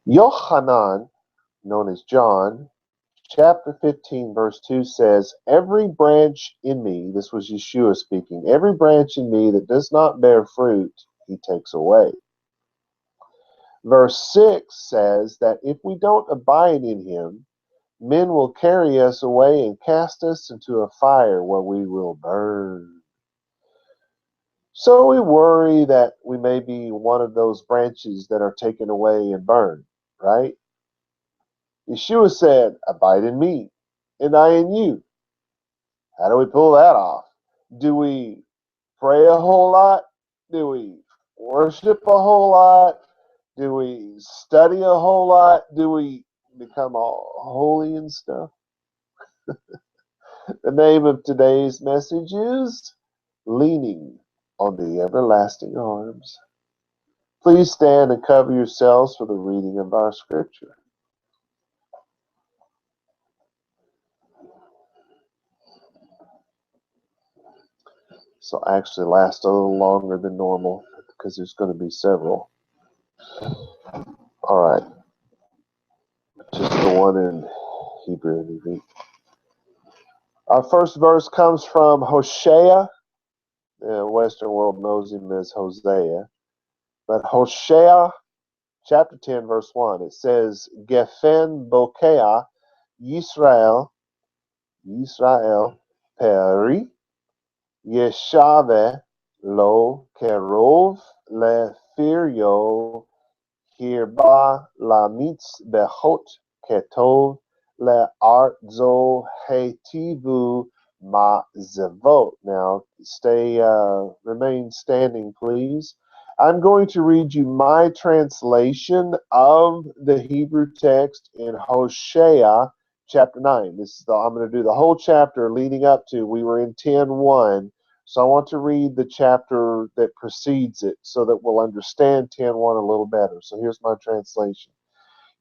Yohanan, known as John, chapter 15, verse 2 says, "Every branch in me," this was Yeshua speaking, "every branch in me that does not bear fruit, he takes away." Verse 6 says that if we don't abide in him, men will carry us away and cast us into a fire where we will burn. So we worry that we may be one of those branches that are taken away and burned, right? Yeshua said, "Abide in me, and I in you." How do we pull that off? Do we pray a whole lot? Do we worship a whole lot? Do we study a whole lot? Do we become all holy and stuff? The name of today's message is Leaning on the Everlasting Arms. Please stand and cover yourselves for the reading of our scripture. So actually last a little longer than normal because there's going to be several. All right. Just the one in Hebrew. Our first verse comes from Hosea. The Western world knows him as Hosea. But Hosea chapter 10, verse 1, it says, Gefen Bokea Yisrael Peri Yeshave Lo Kerov Lefirio Hirba Lamitz Behot Ketov Le'arzo Hetivu Ma'zevot. Now, remain standing, please. I'm going to read you my translation of the Hebrew text in Hosea chapter 9. I'm going to do the whole chapter leading up to, we were in 10:1. So I want to read the chapter that precedes it so that we'll understand 10:1 a little better. So here's my translation.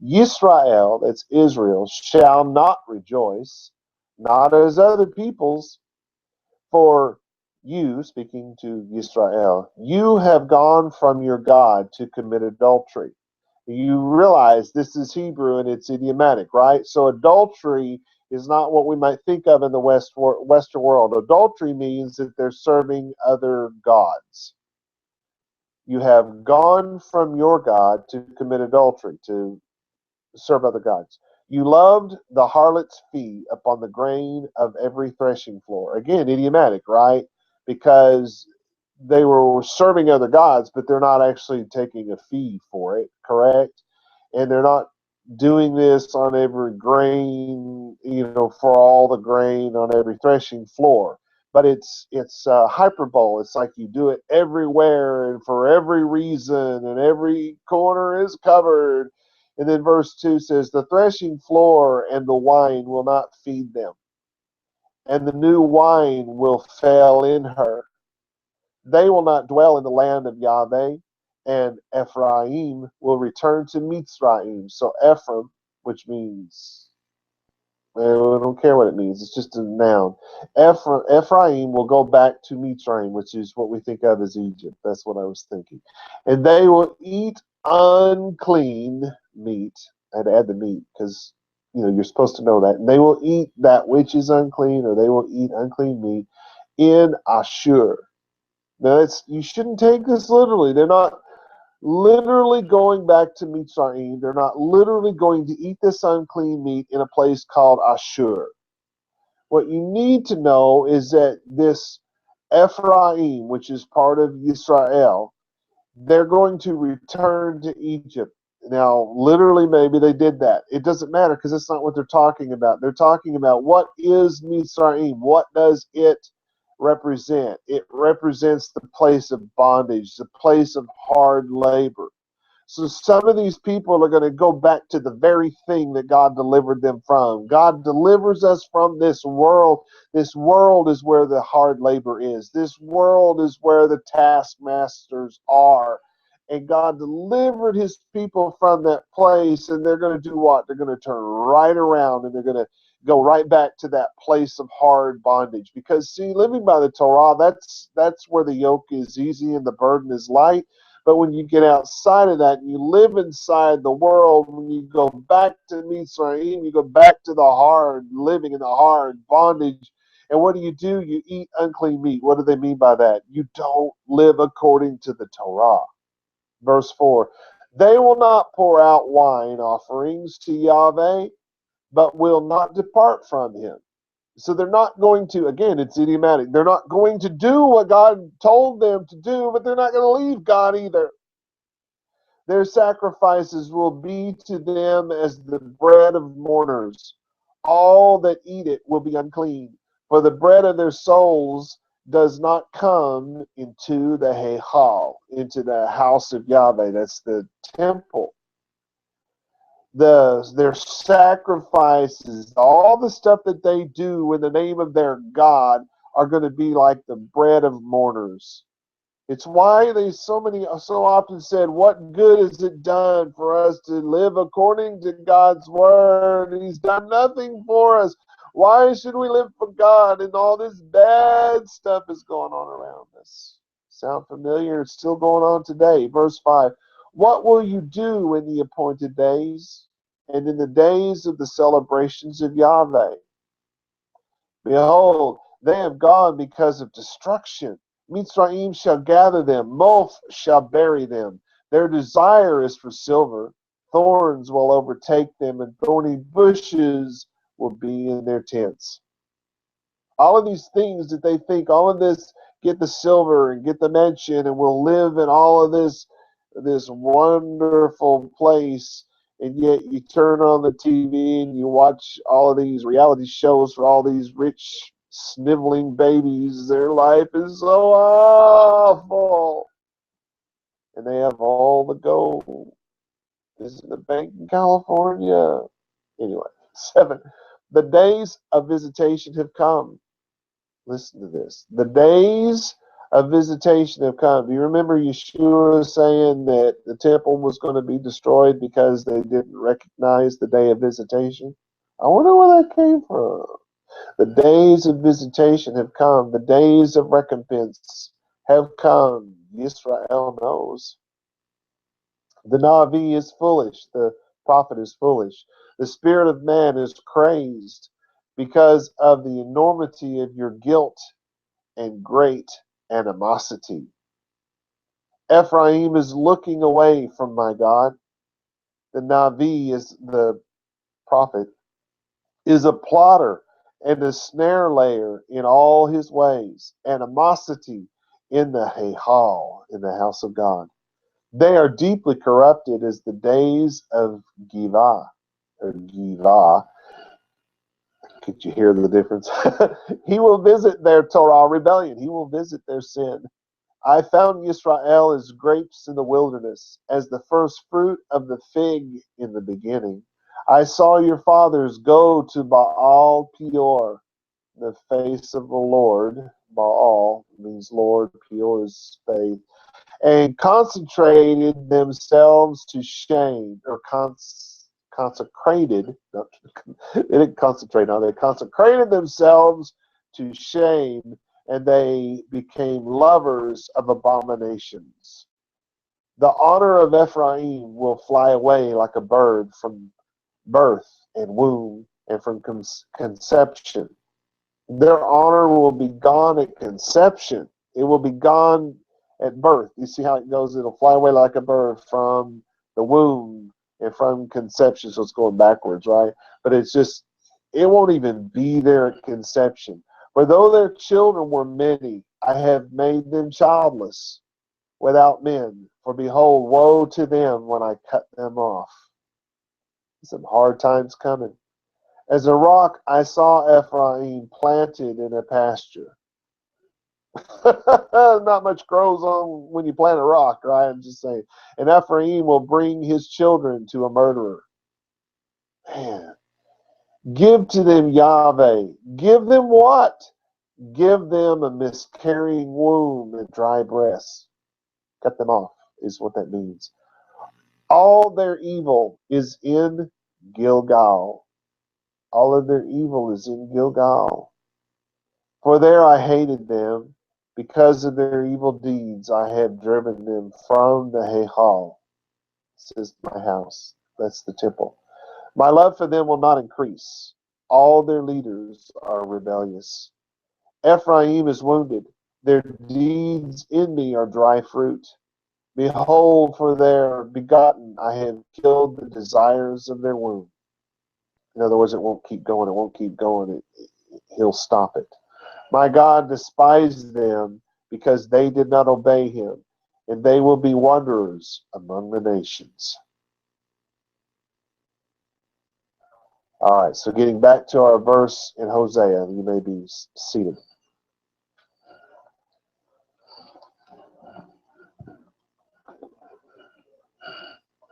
Yisrael, that's Israel, shall not rejoice, not as other peoples, for you, speaking to Yisrael, you have gone from your God to commit adultery. You realize this is Hebrew and it's idiomatic, right? So adultery is not what we might think of in the Western world. Adultery means that they're serving other gods. You have gone from your God to commit adultery, to serve other gods. You loved the harlot's fee upon the grain of every threshing floor. Again, idiomatic, right? Because they were serving other gods, but they're not actually taking a fee for it, correct? And they're not doing this on every grain, for all the grain on every threshing floor. But it's hyperbole. It's like you do it everywhere and for every reason, and every corner is covered. And then verse 2 says, the threshing floor and the wine will not feed them, and the new wine will fail in her. They will not dwell in the land of Yahweh, and Ephraim will return to Mitzrayim. So Ephraim, which means, I don't care what it means, it's just a noun. Ephraim will go back to Mitzrayim, which is what we think of as Egypt. That's what I was thinking. And they will eat unclean meat. I had to add the meat because you're supposed to know that. And they will eat that which is unclean, or they will eat unclean meat in Ashur. Now, you shouldn't take this literally. They're not literally going back to Mitzrayim. They're not literally going to eat this unclean meat in a place called Ashur. What you need to know is that this Ephraim, which is part of Israel, they're going to return to Egypt. Now, literally, maybe they did that. It doesn't matter because that's not what they're talking about. They're talking about what is Mitzrayim? What does it represent? It represents the place of bondage, the place of hard labor. So some of these people are going to go back to the very thing that God delivered them from. God delivers us from this world. This world is where the hard labor is. This world is where the taskmasters are. And God delivered his people from that place, and they're going to do what? They're going to turn right around, and they're going to go right back to that place of hard bondage. Because, see, living by the Torah, that's where the yoke is easy and the burden is light. But when you get outside of that and you live inside the world, when you go back to Mitzrayim, you go back to the hard, living in the hard bondage. And what do? You eat unclean meat. What do they mean by that? You don't live according to the Torah. Verse 4, they will not pour out wine offerings to Yahweh, but will not depart from him. So they're not going to, again, it's idiomatic. They're not going to do what God told them to do, but they're not going to leave God either. Their sacrifices will be to them as the bread of mourners. All that eat it will be unclean, for the bread of their souls does not come into the Heichal, into the house of Yahweh. That's the temple. Their sacrifices, all the stuff that they do in the name of their God are going to be like the bread of mourners. It's why they so often said, what good has it done for us to live according to God's word? And he's done nothing for us. Why should we live for God? And all this bad stuff is going on around us. Sound familiar? It's still going on today. Verse 5. What will you do in the appointed days and in the days of the celebrations of Yahweh? Behold, they have gone because of destruction. Mitzrayim shall gather them, Mulch shall bury them. Their desire is for silver. Thorns will overtake them, and thorny bushes will be in their tents. All of these things that they think, all of this, get the silver and get the mansion, and we'll live in all of this wonderful place. And yet you turn on the TV and you watch all of these reality shows for all these rich, sniveling babies. Their life is so awful. And they have all the gold. This is the bank in California. Anyway, 7. The days of visitation have come. Listen to this. The days of visitation have come. Do you remember Yeshua saying that the temple was going to be destroyed because they didn't recognize the day of visitation? I wonder where that came from. The days of visitation have come. The days of recompense have come. Israel knows. The Navi is foolish. The prophet is foolish. The spirit of man is crazed because of the enormity of your guilt and great animosity. Ephraim is looking away from my God. The Navi, is the prophet, is a plotter and a snare layer in all his ways. Animosity in the Heichal, in the house of God. They are deeply corrupted as the days of Givah, or Givah. Could you hear the difference? He will visit their Torah rebellion. He will visit their sin. I found Yisrael as grapes in the wilderness, as the first fruit of the fig in the beginning. I saw your fathers go to Baal Peor, the face of the Lord. Baal means Lord, Peor is faith. And concentrated themselves to shame, or consecrated. No, they didn't concentrate on. They consecrated themselves to shame, and they became lovers of abominations. The honor of Ephraim will fly away like a bird from birth and womb, and from conception. Their honor will be gone at conception. It will be gone at birth. You see how it goes? It'll fly away like a bird from the womb and from conception. So it's going backwards, right? But it's just, it won't even be there at conception. For though their children were many, I have made them childless without men. For behold, woe to them when I cut them off. Some hard times coming. As a rock, I saw Ephraim planted in a pasture. Not much grows on when you plant a rock, right? I'm just saying. And Ephraim will bring his children to a murderer. Man. Give to them Yahweh. Give them what? Give them a miscarrying womb and dry breasts. Cut them off is what that means. All their evil is in Gilgal. All of their evil is in Gilgal. For there I hated them, Because of their evil deeds, I have driven them from the Heichal. This is my house. That's the temple. My love for them will not increase. All their leaders are rebellious. Ephraim is wounded. Their deeds in me are dry fruit. Behold, for their begotten, I have killed the desires of their womb. In other words, it won't keep going. It won't keep going. He'll stop it. My God despised them because they did not obey him, and they will be wanderers among the nations. All right, so getting back to our verse in Hosea, you may be seated.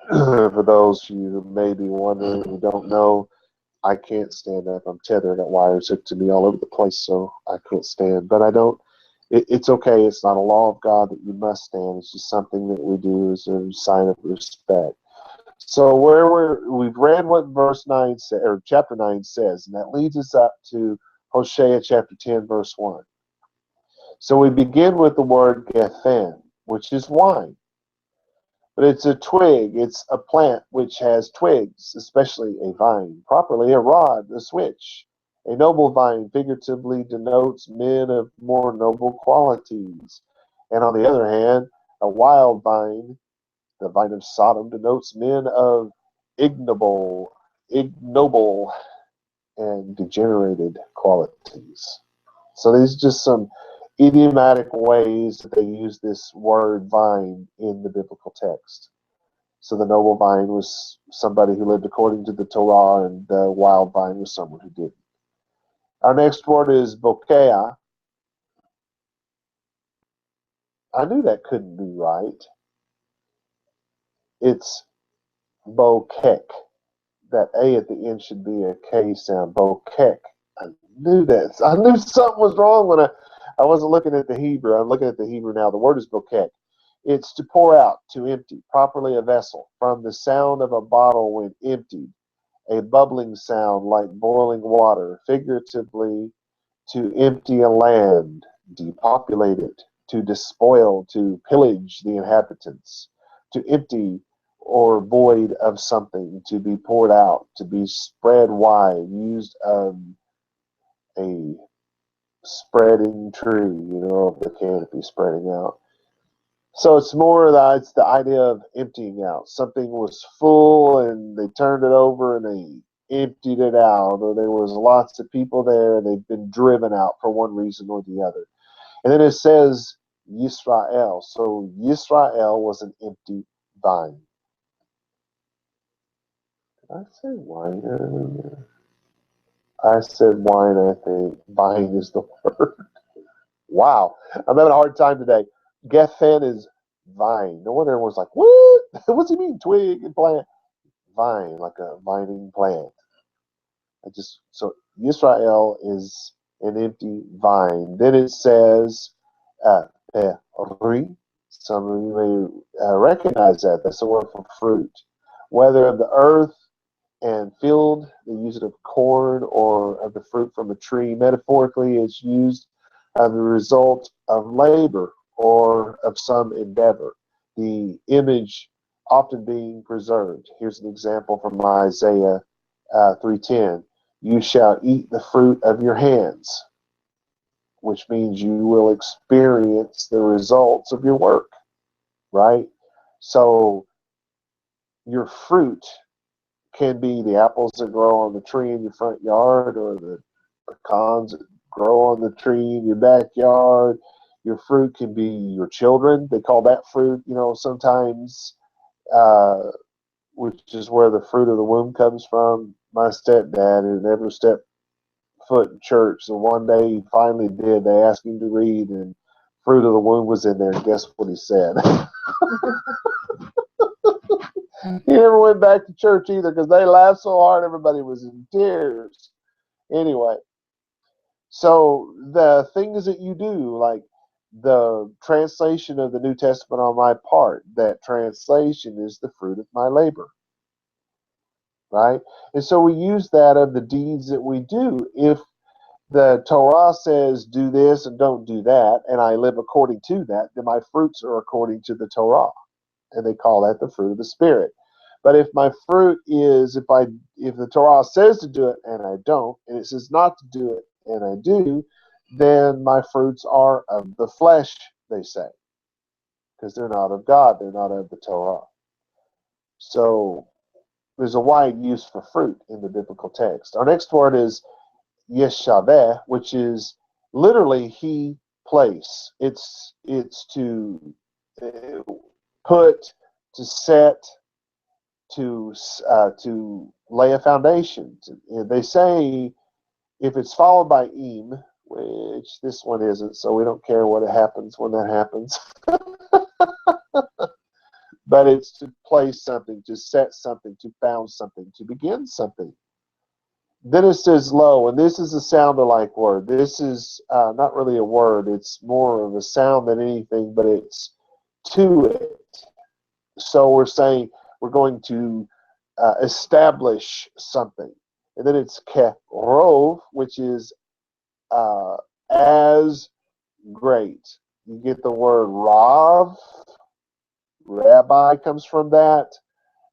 For those of you who may be wondering, who don't know, I can't stand up. I'm tethered at wires hooked to me all over the place, so I can't stand. But I don't. It's okay. It's not a law of God that you must stand. It's just something that we do as a sign of respect. So we've read what verse 9 or chapter 9 says, and that leads us up to Hosea chapter 10, verse 1. So we begin with the word gethen, which is wine. But it's a twig, it's a plant which has twigs, especially a vine, properly a rod, a switch. A noble vine figuratively denotes men of more noble qualities. And on the other hand, a wild vine, the vine of Sodom, denotes men of ignoble, and degenerated qualities. So these are just some idiomatic ways that they use this word vine in the biblical text. So the noble vine was somebody who lived according to the Torah, and the wild vine was someone who didn't. Our next word is bokeh. I knew that couldn't be right. It's bokek. That A at the end should be a K sound. Bokek. I knew that. I knew something was wrong when I wasn't looking at the Hebrew. I'm looking at the Hebrew now. The word is bokek. It's to pour out, to empty, properly a vessel, from the sound of a bottle when emptied, a bubbling sound like boiling water, figuratively to empty a land, depopulate it, to despoil, to pillage the inhabitants, to empty or void of something, to be poured out, to be spread wide, used of a spreading tree, the canopy spreading out. So it's it's the idea of emptying out. Something was full and they turned it over and they emptied it out, or there was lots of people there and they've been driven out for one reason or the other. And then it says Yisrael. So Yisrael was an empty vine. Did I say wine earlier? I said wine, I think. Vine is the word. Wow. I'm having a hard time today. Gethen is vine. No wonder everyone's like, what? What's he mean? Twig and plant? Vine, like a vining plant. So Yisrael is an empty vine. Then it says peri. Some of you may recognize that. That's the word for fruit. Whether of the earth and field, they use it of corn or of the fruit from a tree. Metaphorically, it's used as a result of labor or of some endeavor. The image often being preserved. Here's an example from Isaiah 3:10. You shall eat the fruit of your hands, which means you will experience the results of your work, right? So your fruit can be the apples that grow on the tree in your front yard, or the pecans that grow on the tree in your backyard. Your fruit can be your children. They call that fruit, sometimes, which is where the fruit of the womb comes from. My stepdad, who never stepped foot in church, so one day he finally did. They asked him to read, and fruit of the womb was in there. And guess what he said? He never went back to church either because they laughed so hard everybody was in tears. Anyway, so the things that you do, like the translation of the New Testament on my part, that translation is the fruit of my labor, right? And so we use that of the deeds that we do. If the Torah says do this and don't do that, and I live according to that, then my fruits are according to the Torah, and they call that the fruit of the Spirit. But if my fruit is if the Torah says to do it and I don't, and it says not to do it and I do, then my fruits are of the flesh, they say, because they're not of God, they're not of the Torah. So there's a wide use for fruit in the biblical text. Our next word is Yeshaveh, which is literally he place. It's to put, to set, to lay a foundation. They say if it's followed by im, which this one isn't, so we don't care what happens when that happens. But it's to place something, to set something, to found something, to begin something. Then it says lo, and this is a sound-alike word. This is not really a word. It's more of a sound than anything, but it's to it. So we're saying we're going to establish something. And then it's kerov, which is as great. You get the word rav. Rabbi comes from that.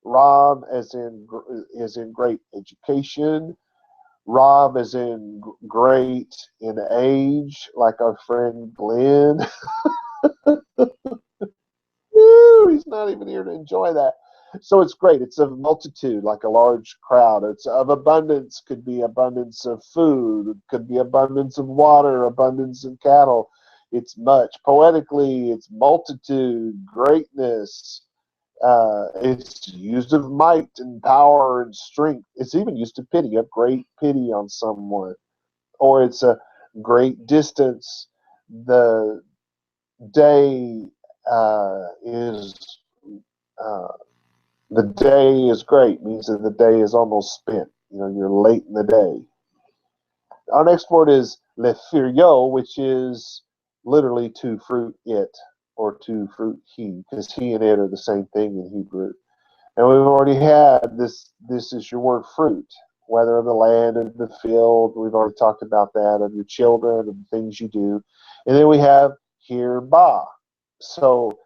Rav as in great education. Rav as in great in age, like our friend Glenn. Woo, he's not even here to enjoy that. So it's great. It's of multitude, like a large crowd. It's of abundance. Could be abundance of food. It could be abundance of water, abundance of cattle. It's much. Poetically, it's multitude, greatness. It's used of might and power and strength. It's even used of pity, of great pity on someone. Or it's a great distance. The day is uh, the day is great, means that the day is almost spent. You know, you're late in the day. Our next word is lefirio, which is literally to fruit it, or to fruit he, because he and it are the same thing in Hebrew. And we've already had this. This is your word fruit, whether of the land and the field. We've already talked about that, of your children, of the things you do. And then we have herba. So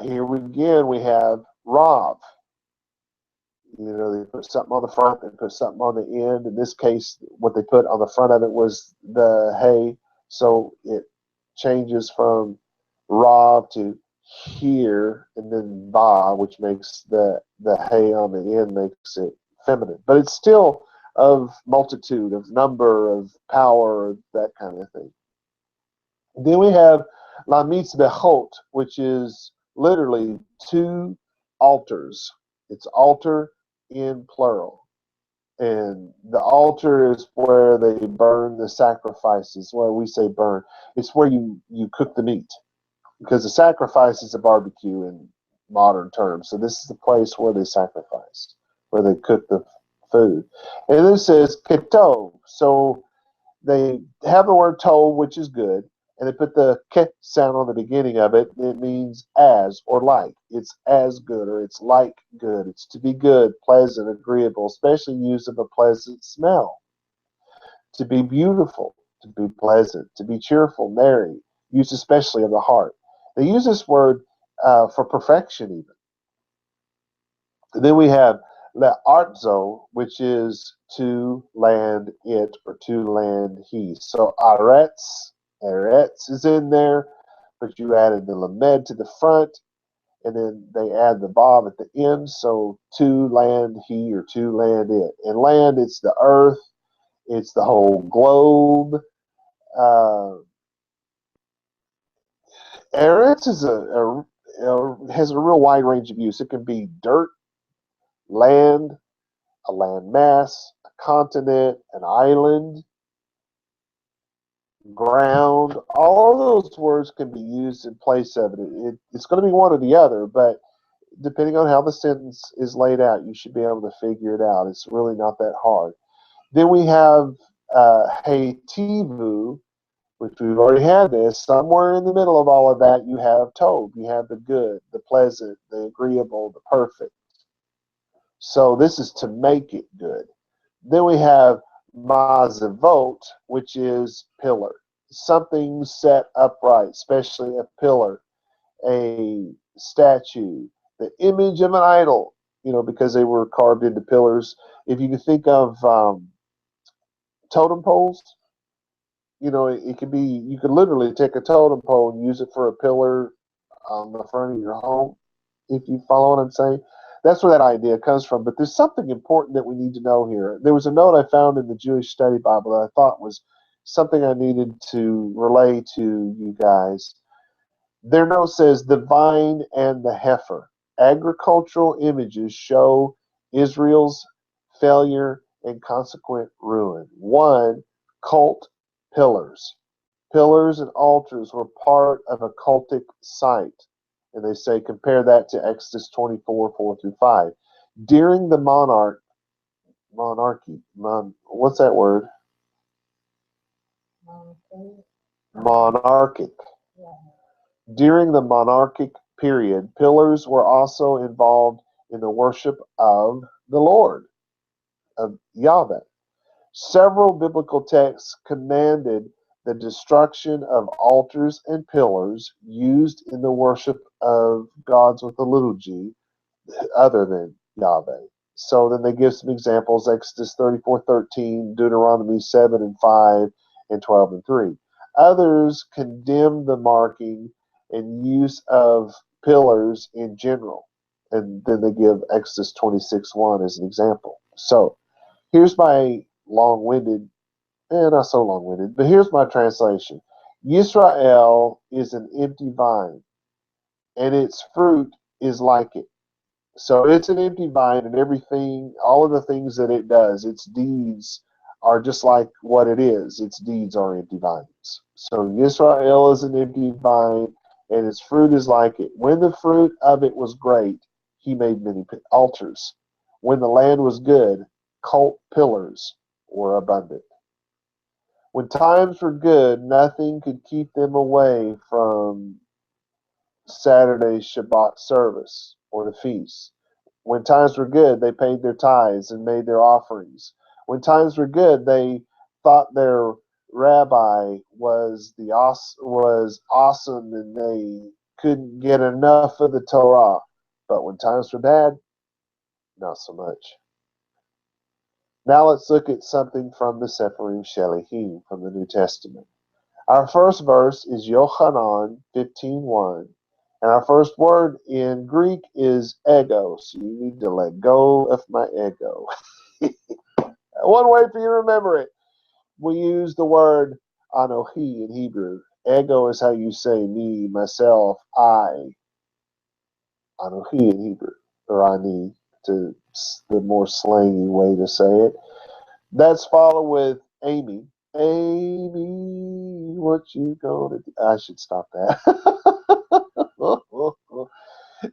here again we have Rav. You know, they put something on the front, they put something on the end. In this case, what they put on the front of it was the hay. So it changes from Rav to here, and then Ba, which makes the hay on the end makes it feminine. But it's still of multitude, of number, of power, that kind of thing. Then we have La Mitzvahot, which is literally two altars. It's altar in plural. And the altar is where they burn the sacrifices. Well, we say burn. It's where you cook the meat. Because the sacrifice is a barbecue in modern terms. So this is the place where they sacrifice, where they cook the food. And then it says ketov. So they have the word tov, which is good, and they put the ke sound on the beginning of it. It means as or like. It's as good, or it's like good. It's to be good, pleasant, agreeable, especially used of a pleasant smell. To be beautiful, to be pleasant, to be cheerful, merry, used especially of the heart. They use this word for perfection even. And then we have le'artzo, which is to land it or to land he. So eretz is in there, but you added the lamed to the front, and then they add the bob at the end. So to land he or to land it. And land, it's the earth, it's the whole globe. Uh, Eretz is has a real wide range of use. It can be dirt, land, a land mass, a continent, an island, ground. All those words can be used in place of it. It's going to be one or the other, but depending on how the sentence is laid out, you should be able to figure it out. It's really not that hard. Then we have Hetivu, which we've already had this. Somewhere in the middle of all of that, you have Tov. You have the good, the pleasant, the agreeable, the perfect. So this is to make it good. Then we have mazavot, which is pillar. Something set upright, especially a pillar, a statue, the image of an idol, because they were carved into pillars. If you can think of totem poles, it could be, you could literally take a totem pole and use it for a pillar on the front of your home, if you follow what I'm saying. That's where that idea comes from. But there's something important that we need to know here. There was a note I found in the Jewish Study Bible that I thought was something I needed to relay to you guys. Their note says the vine and the heifer. Agricultural images show Israel's failure and consequent ruin. One, cult pillars. Pillars and altars were part of a cultic site. And they say, compare that to Exodus 24, 4 through 5. During the monarchy, what's that word? Monarchic. During the monarchic period, pillars were also involved in the worship of the Lord, of Yahweh. Several biblical texts commanded the destruction of altars and pillars used in the worship of gods with a little g, other than Yahweh. So then they give some examples: Exodus 34:13, Deuteronomy 7 and 5, and 12 and 3. Others condemn the marking and use of pillars in general. And then they give Exodus 26:1 as an example. So here's my long-winded, not so long-winded, but here's my translation. Yisrael is an empty vine, and its fruit is like it. So it's an empty vine, and everything, all of the things that it does, its deeds are just like what it is. Its deeds are empty vines. So Yisrael is an empty vine, and its fruit is like it. When the fruit of it was great, he made many altars. When the land was good, cult pillars were abundant. When times were good, nothing could keep them away from Saturday's Shabbat service or the feast. When times were good, they paid their tithes and made their offerings. When times were good, they thought their rabbi was awesome, and they couldn't get enough of the Torah. But when times were bad, not so much. Now let's look at something from the Sepharim Shelihim from the New Testament. Our first verse is Yochanan 15:1. And our first word in Greek is ego. So you need to let go of my ego. One way for you to remember it. We use the word Anohi in Hebrew. Ego is how you say me, myself, I. Anohi in Hebrew. Or Ani, to the more slangy way to say it. That's followed with Amy. Amy, what you gonna do? I should stop that.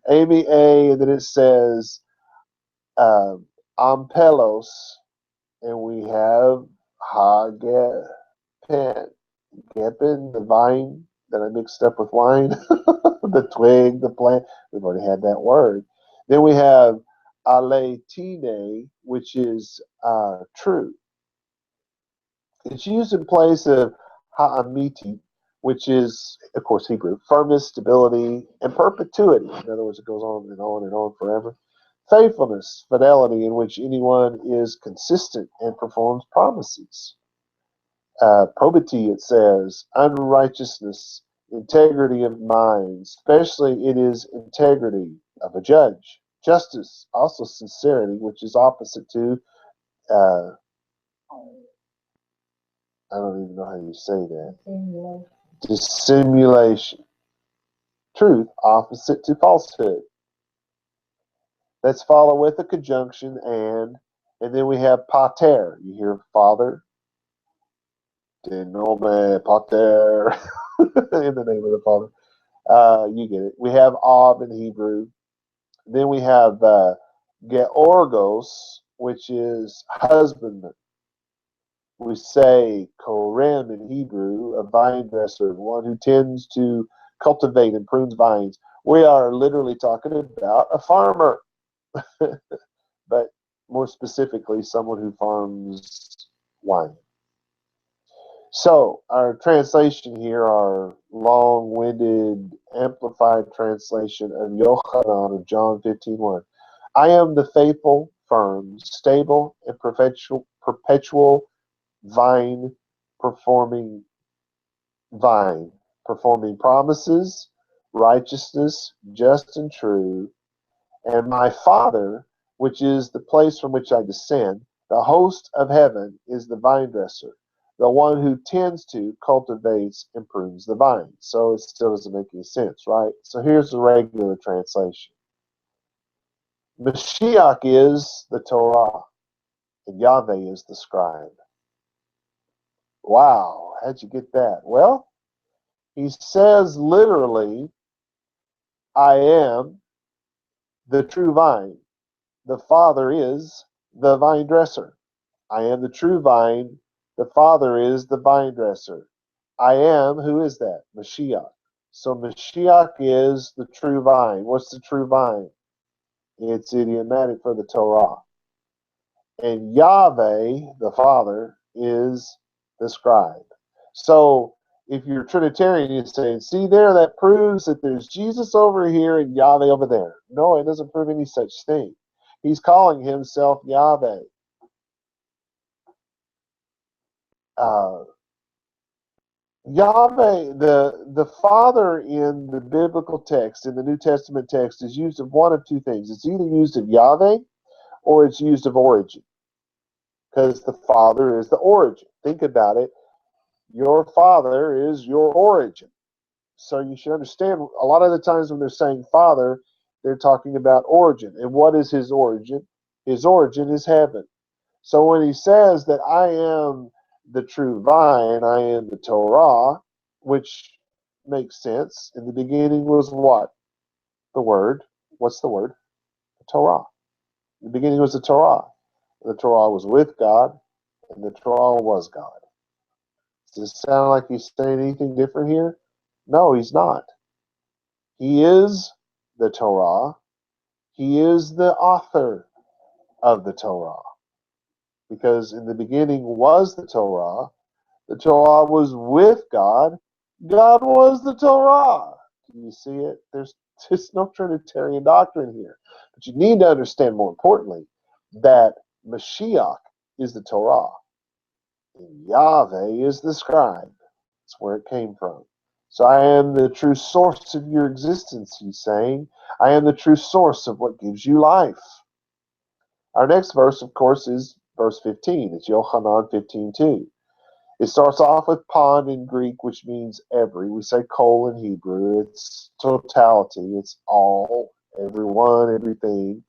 Amy A, and then it says Ampelos, and we have Hagepen, Gepin, the vine that I mixed up with wine, the twig, the plant. We've already had that word. Then we have Aletine, which is true. It's used in place of Ha'amiti, which is, of course, Hebrew, firmness, stability, and perpetuity. In other words, it goes on and on and on forever. Faithfulness, fidelity, in which anyone is consistent and performs promises. Probity, it says, unrighteousness, integrity of mind, especially it is integrity of a judge. Justice, also sincerity, which is opposite to I don't even know how you say that. Dissimulation. Truth, opposite to falsehood. Let's follow with a conjunction and then we have pater. You hear father. De nome pater. In the name of the Father. You get it. We have Av in Hebrew. Then we have Georgos, which is husbandman. We say korem in Hebrew, a vine dresser, one who tends to cultivate and prunes vines. We are literally talking about a farmer, but more specifically, someone who farms wine. So our translation here, our long-winded, amplified translation of Yochanan of John 15:1. I am the faithful, firm, stable, and perpetual vine performing vine, performing promises, righteousness, just and true. And my Father, which is the place from which I descend, the host of heaven, is the vine dresser, the one who tends to, cultivates, and prunes the vine. So it still doesn't make any sense, right? So here's the regular translation. Mashiach is the Torah, and Yahweh is the scribe. Wow, how'd you get that? Well, he says literally, I am the true vine. The Father is the vine dresser. I am the true vine. The Father is the vine dresser. I am, who is that? Mashiach. So Mashiach is the true vine. What's the true vine? It's idiomatic for the Torah. And Yahweh, the Father, is the scribe. So if you're Trinitarian, you're saying, see there, that proves that there's Jesus over here and Yahweh over there. No, it doesn't prove any such thing. He's calling himself Yahweh. Yahweh, the Father in the biblical text, in the New Testament text, is used of one of two things. It's either used of Yahweh or it's used of origin, because the Father is the origin. Think about it. Your Father is your origin. So you should understand, a lot of the times when they're saying Father, they're talking about origin. And what is his origin? His origin is heaven. So when he says that I am the true vine, I am the Torah, which makes sense. In the beginning was what? The Word. What's the Word? The Torah. In the beginning was the Torah. The Torah was with God, and the Torah was God. Does it sound like he's saying anything different here? No, he's not. He is the Torah. He is the author of the Torah. Because in the beginning was the Torah. The Torah was with God. God was the Torah. Do you see it? There's just no Trinitarian doctrine here. But you need to understand, more importantly, that Mashiach is the Torah. And Yahweh is the scribe. That's where it came from. So I am the true source of your existence, he's saying. I am the true source of what gives you life. Our next verse, of course, is verse 15. It's Yochanan 15:2. It starts off with pon in Greek, which means every. We say kol in Hebrew. It's totality. It's all, everyone, everything.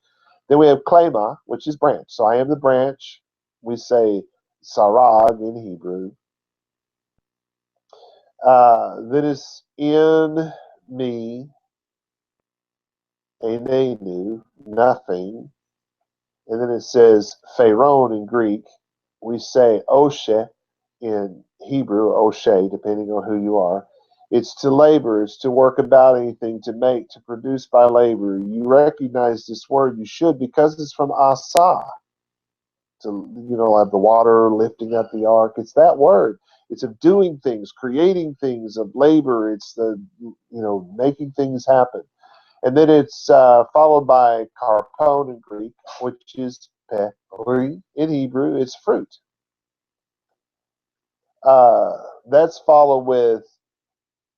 Then we have klema, which is branch. So I am the branch. We say sarag in Hebrew. That is in me, enenu, nothing. And then it says pharaon in Greek. We say oshe in Hebrew, oshe, depending on who you are. It's to labor, it's to work about anything, to make, to produce by labor. You recognize this word, you should, because it's from asa. To, have the water lifting up the ark. It's that word. It's of doing things, creating things, of labor. It's the, making things happen. And then it's followed by karpon in Greek, which is peri in Hebrew. It's fruit. That's followed with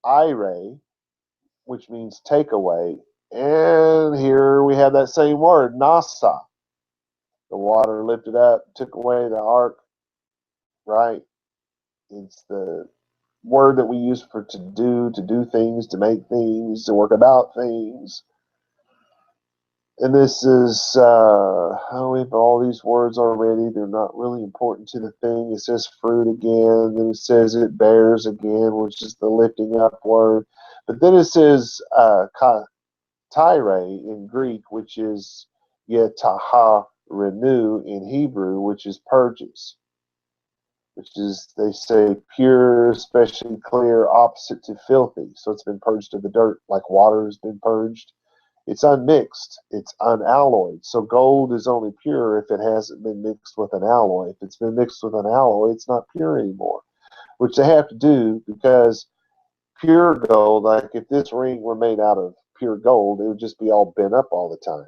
ire, which means take away. And here we have that same word, nasa. The water lifted up, took away the ark, right? It's the word that we use for to do things, to make things, to work about things. And this is, we have all these words already. They're not really important to the thing. It says fruit again. Then it says it bears again, which is the lifting up word. But then it says tyre in Greek, which is yetaha renew in Hebrew, which is purges. Which is, they say, pure, especially clear, opposite to filthy. So it's been purged of the dirt, like water has been purged. It's unmixed. It's unalloyed. So gold is only pure if it hasn't been mixed with an alloy. If it's been mixed with an alloy, it's not pure anymore, which they have to do because pure gold, like if this ring were made out of pure gold, it would just be all bent up all the time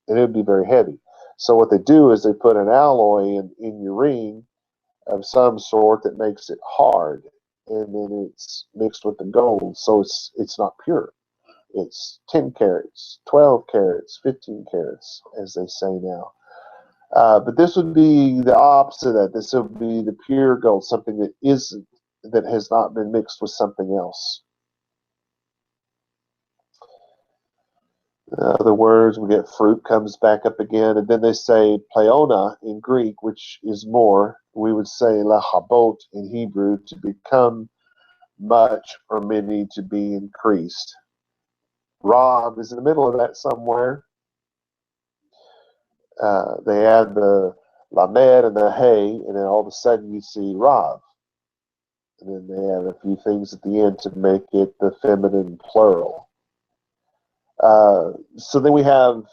and it would be very heavy. So what they do is they put an alloy in your ring of some sort that makes it hard, and then it's mixed with the gold, so it's not pure. It's 10 carats, 12 carats, 15 carats, as they say now. But this would be the opposite of that. This would be the pure gold, something that isn't, that has not been mixed with something else. Other words, we get fruit comes back up again, and then they say pleona in Greek, which is more. We would say lahabot in Hebrew, to become much or many, to be increased. Rav is in the middle of that somewhere. They add the lamed and the hey, and then all of a sudden you see Rav. And then they add a few things at the end to make it the feminine plural. So then we have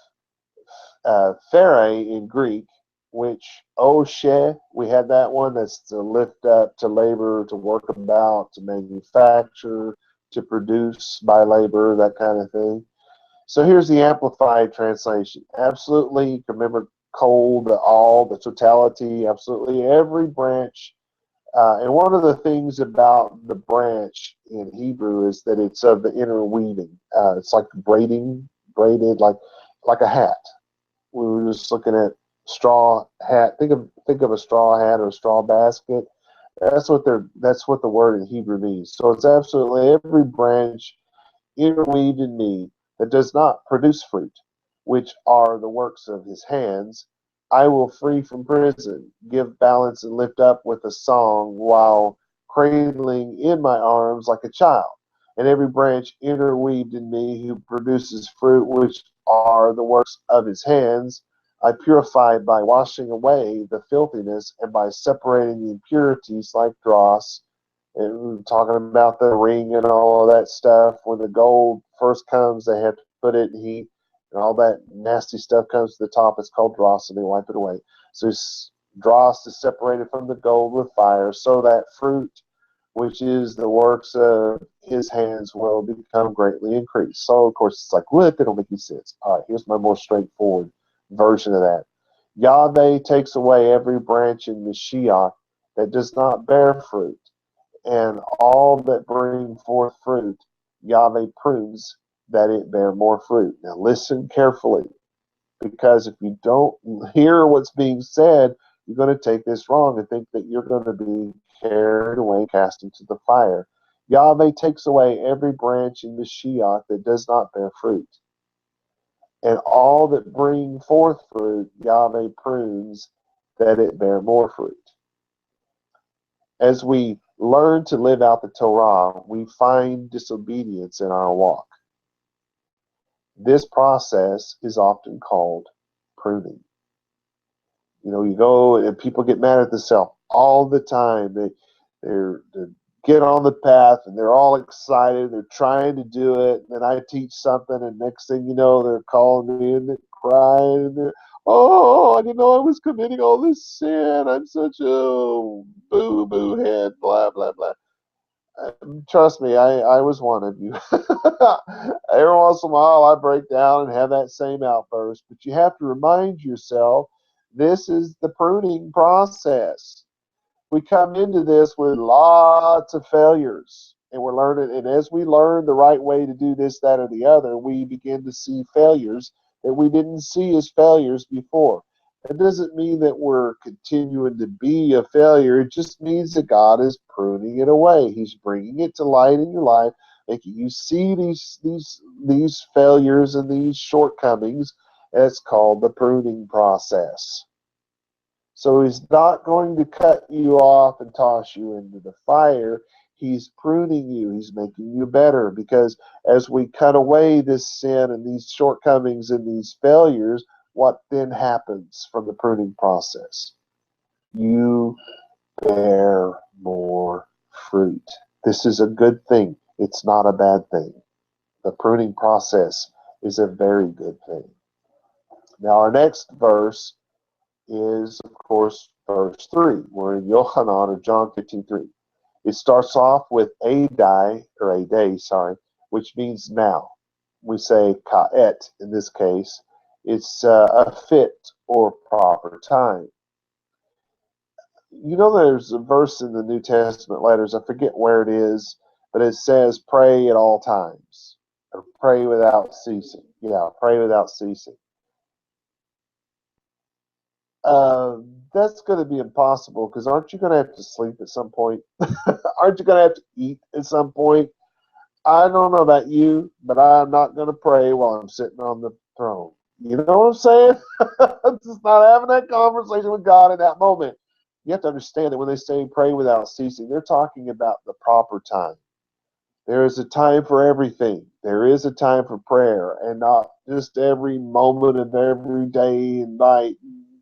Pharaoh in Greek, which Oshe, we had that one, that's to lift up, to labor, to work about, to manufacture, to produce by labor, that kind of thing. So here's the Amplified translation. Absolutely, remember kol, the all, the totality, absolutely every branch. And one of the things about the branch in Hebrew is that it's of the interweaving. It's like braided like a hat. We were just looking at straw hat. Think of a straw hat or a straw basket. That's what the word in Hebrew means. So it's absolutely every branch interweaved in me that does not produce fruit, which are the works of his hands. I will free from prison, give balance and lift up with a song while cradling in my arms like a child. And every branch interweaved in me who produces fruit, which are the works of his hands, I purify by washing away the filthiness and by separating the impurities like dross, and talking about the ring and all of that stuff. When the gold first comes, they have to put it in heat, and all that nasty stuff comes to the top. It's called dross, and they wipe it away. So dross is separated from the gold with fire, so that fruit, which is the works of his hands, will become greatly increased. So, of course, it's like, look, it'll make you sense. All right, here's my more straightforward version of that. Yahweh takes away every branch in Mashiach that does not bear fruit, and all that bring forth fruit, Yahweh prunes that it bear more fruit. Now listen carefully, because if you don't hear what's being said, you're going to take this wrong and think that you're going to be carried away, cast into the fire. Yahweh takes away every branch in the Mashiach that does not bear fruit. And all that bring forth fruit, Yahweh prunes that it bear more fruit. As we learn to live out the Torah, we find disobedience in our walk. This process is often called pruning. You know, you go and people get mad at themselves all the time. They get on the path and they're all excited. They're trying to do it. And then I teach something, and next thing you know, they're calling me and they're crying. And oh, I didn't know I was committing all this sin. I'm such a boo-boo head, blah, blah, blah. Trust me, I was one of you. Every once in a while, I break down and have that same outburst. But you have to remind yourself, this is the pruning process. We come into this with lots of failures, and we're learning. And as we learn the right way to do this, that, or the other, we begin to see failures that we didn't see as failures before. It doesn't mean that we're continuing to be a failure. It just means that God is pruning it away. He's bringing it to light in your life, making you see these failures and these shortcomings. It's called the pruning process. So he's not going to cut you off and toss you into the fire. He's pruning you. He's making you better, because as we cut away this sin and these shortcomings and these failures, what then happens from the pruning process? You bear more fruit. This is a good thing. It's not a bad thing. The pruning process is a very good thing. Now, our next verse is, of course, verse 3. We're in Yohanan, or John 15:3. It starts off with a day, which means now. We say ka'et in this case. It's a fit or proper time. You know, there's a verse in the New Testament letters, I forget where it is, but it says, pray at all times, or pray without ceasing. Yeah, pray without ceasing. That's going to be impossible, because aren't you going to have to sleep at some point? Aren't you going to have to eat at some point? I don't know about you, but I'm not going to pray while I'm sitting on the throne. You know what I'm saying? I'm just not having that conversation with God in that moment. You have to understand that when they say pray without ceasing, they're talking about the proper time. There is a time for everything. There is a time for prayer, and not just every moment of every day and night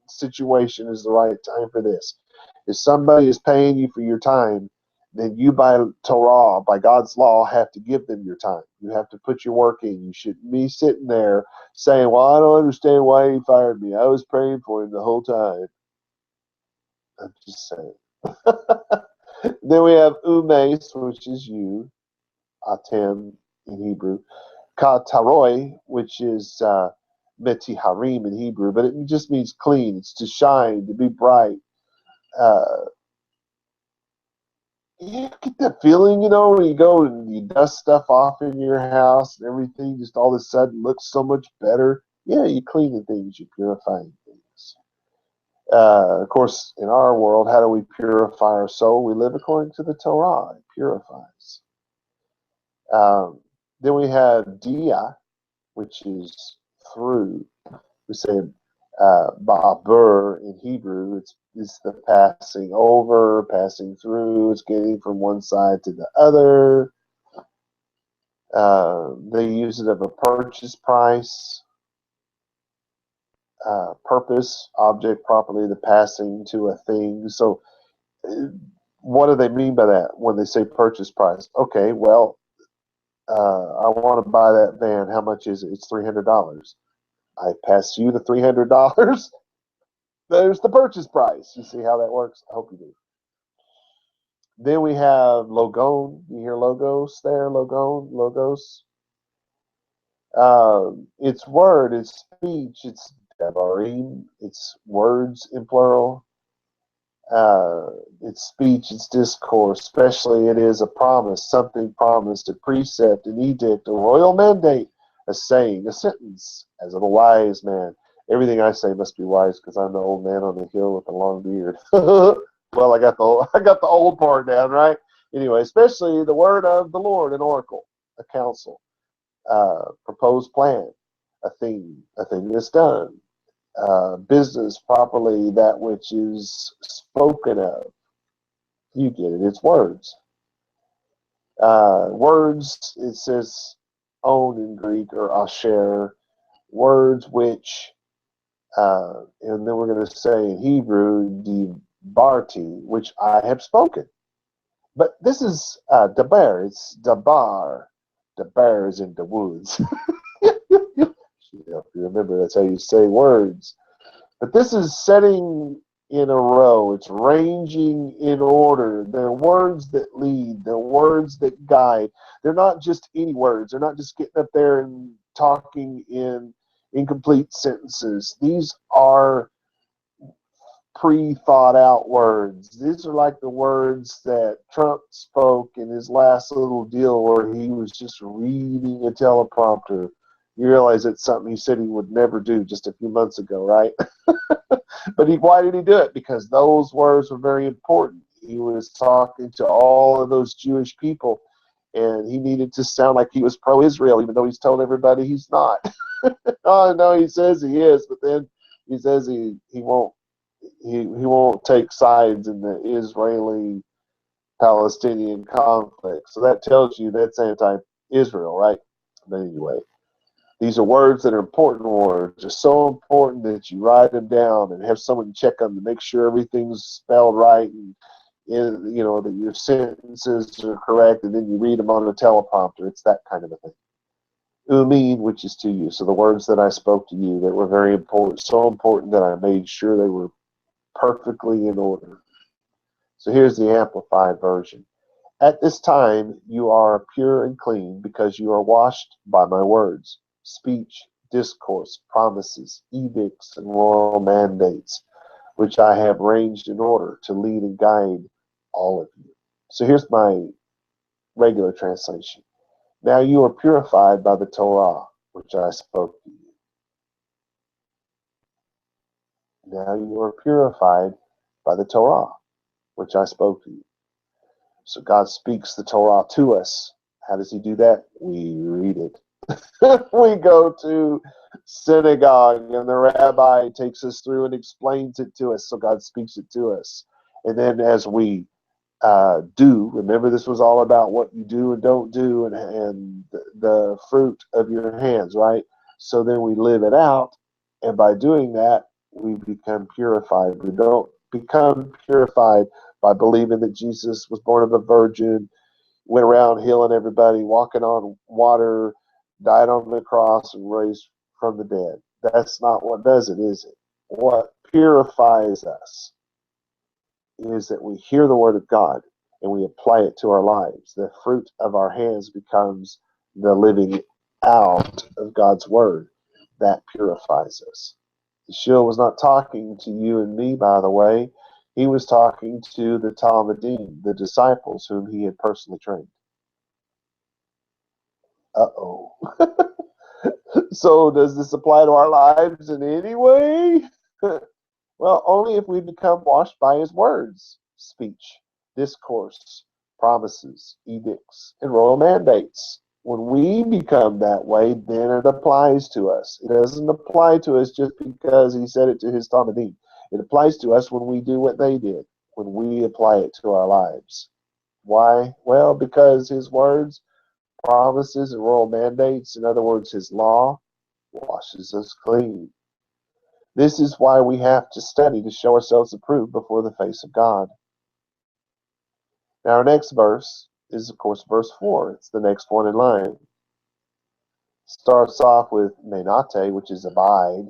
situation is the right time for this. If somebody is paying you for your time, then you, by Torah, by God's law, have to give them your time. You have to put your work in. You shouldn't be sitting there saying, well, I don't understand why he fired me. I was praying for him the whole time. I'm just saying. Then we have umes, which is you, atem in Hebrew, kataroi, which is metiharim in Hebrew, but it just means clean. It's to shine, to be bright. You get that feeling, you know, when you go and you dust stuff off in your house and everything just all of a sudden looks so much better. Yeah, you clean the things, you purify things. Of course, in our world, how do we purify our soul? We live according to the Torah. It purifies. Then we have dia, which is through. We say ba'abur in Hebrew. It's the passing over, passing through. It's getting from one side to the other. They use it of a purchase price, purpose, object, properly, the passing to a thing. So what do they mean by that when they say purchase price? Okay, well, I want to buy that van. How much is it? It's $300. I pass you the $300. There's the purchase price. You see how that works? I hope you do. Then we have logon. You hear logos there? Logon, logos. It's word, it's speech, it's devarim, it's words in plural. It's speech, it's discourse, especially it is a promise, something promised, a precept, an edict, a royal mandate, a saying, a sentence, as of a wise man. Everything I say must be wise because I'm the old man on the hill with the long beard. Well, I got the old part down, right? Anyway, especially the word of the Lord, an oracle, a counsel, proposed plan, a thing that's done, business properly, that which is spoken of. You get it. It's words. Words, it says own in Greek, or asher, words which, and then we're going to say in Hebrew, dibarti, which I have spoken. But this is dabar, it's dabar. Dabar is in the woods. If you remember, that's how you say words. But this is setting in a row. It's ranging in order. They're words that lead. They're words that guide. They're not just any words. They're not just getting up there and talking in incomplete sentences. These are pre-thought out words. These are like the words that Trump spoke in his last little deal where he was just reading a teleprompter. You realize it's something he said he would never do just a few months ago, right? But why did he do it? Because those words were very important. He was talking to all of those Jewish people, and he needed to sound like he was pro-Israel, even though he's told everybody he's not. Oh, no, he says he is, but then he says he won't take sides in the Israeli-Palestinian conflict. So that tells you that's anti-Israel, right? But anyway, these are words that are important words. They're so important that you write them down and have someone check them to make sure everything's spelled right, and you know that your sentences are correct, and then you read them on a teleprompter. It's that kind of a thing. umin, which is to you. So the words that I spoke to you that were very important, so important that I made sure they were perfectly in order. So here's the amplified version. At this time you are pure and clean, because you are washed by my words, speech, discourse, promises, edicts, and royal mandates, which I have ranged in order to lead and guide all of you. So here's my regular translation. Now you are purified by the Torah, which I spoke to you. Now you are purified by the Torah, which I spoke to you. So God speaks the Torah to us. How does he do that? We read it. We go to synagogue and the rabbi takes us through and explains it to us. So God speaks it to us. And then as we do, remember this was all about what you do and don't do, and the fruit of your hands, right? So then we live it out. And by doing that, we become purified. We don't become purified by believing that Jesus was born of a virgin, went around healing everybody, walking on water, died on the cross, and raised from the dead. That's not what does it, is it? What purifies us is that we hear the word of God and we apply it to our lives. The fruit of our hands becomes the living out of God's word. That purifies us. Yeshua was not talking to you and me, by the way. He was talking to the Talmudim, the disciples whom he had personally trained. Uh-oh. So does this apply to our lives in any way? Well, only if we become washed by his words, speech, discourse, promises, edicts, and royal mandates. When we become that way, then it applies to us. It doesn't apply to us just because he said it to his Talmudim. It applies to us when we do what they did, when we apply it to our lives. Why? Well, because his words, promises, and royal mandates, in other words, his law, washes us clean. This is why we have to study to show ourselves approved before the face of God. Now, our next verse is, of course, verse 4. It's the next one in line. Starts off with menate, which is abide.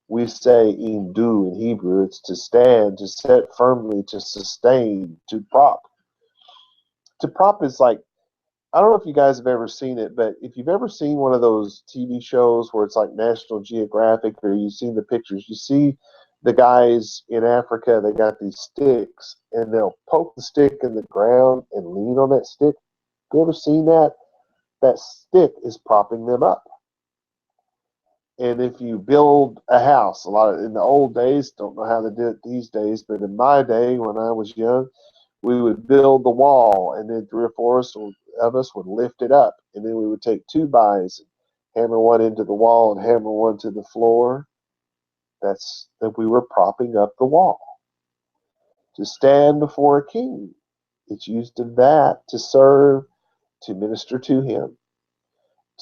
We say imdu in Hebrew. It's to stand, to set firmly, to sustain, to prop. To prop is like, I don't know if you guys have ever seen it, but if you've ever seen one of those TV shows where it's like National Geographic, or you've seen the pictures, you see the guys in Africa, they got these sticks, and they'll poke the stick in the ground and lean on that stick. You ever seen that? That stick is propping them up. And if you build a house, a lot of, in the old days, don't know how to do it these days, but in my day when I was young, we would build the wall, and then 3 or 4 of us would lift it up, and then we would take 2-bys and hammer one into the wall and hammer one to the floor. That's that we were propping up the wall. To stand before a king, it's used of that, to serve, to minister to him,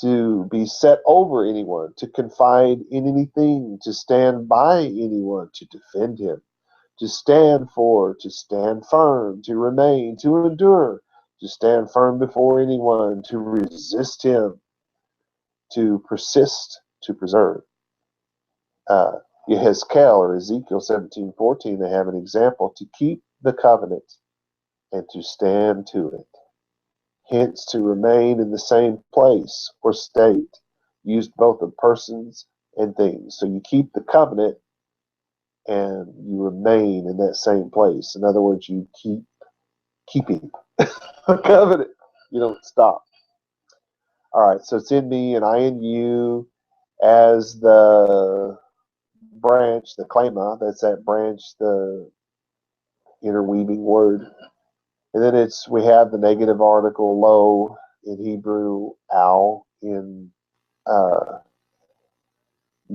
to be set over anyone, to confide in anything, to stand by anyone, to defend him, to stand for, to stand firm, to remain, to endure, to stand firm before anyone, to resist him, to persist, to preserve. Yehezkel or Ezekiel 17:14, they have an example: to keep the covenant and to stand to it. Hence, to remain in the same place or state, used both of persons and things. So you keep the covenant and you remain in that same place. In other words, you keep keeping the covenant. You don't stop. All right, so it's in me and I in you as the branch, the klema, that's that branch, the interweaving word. And then we have the negative article lo in Hebrew, al in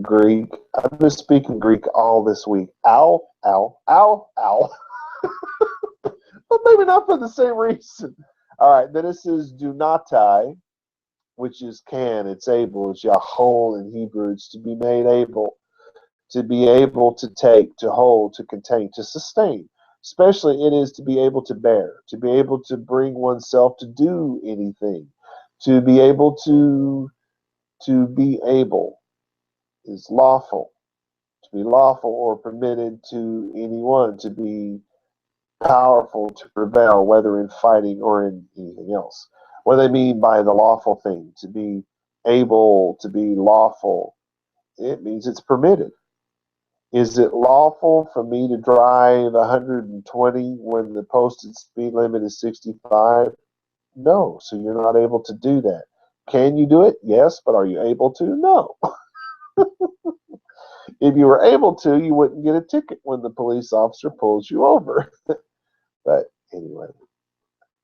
Greek. I've been speaking Greek all this week. Al, al, al, al. But maybe not for the same reason. All right, then it says dunatai, which is can, it's able, it's yahol in Hebrew. It's to be made able, to be able to take, to hold, to contain, to sustain. Especially it is to be able to bear, to be able to bring oneself to do anything, to be able to To be able is lawful. To be lawful or permitted to anyone. To be powerful, to prevail, whether in fighting or in anything else. What do they mean by the lawful thing? To be able, to be lawful. It means it's permitted. Is it lawful for me to drive 120 when the posted speed limit is 65? No, so you're not able to do that. Can you do it? Yes, but are you able to? No. If you were able to, you wouldn't get a ticket when the police officer pulls you over. But anyway,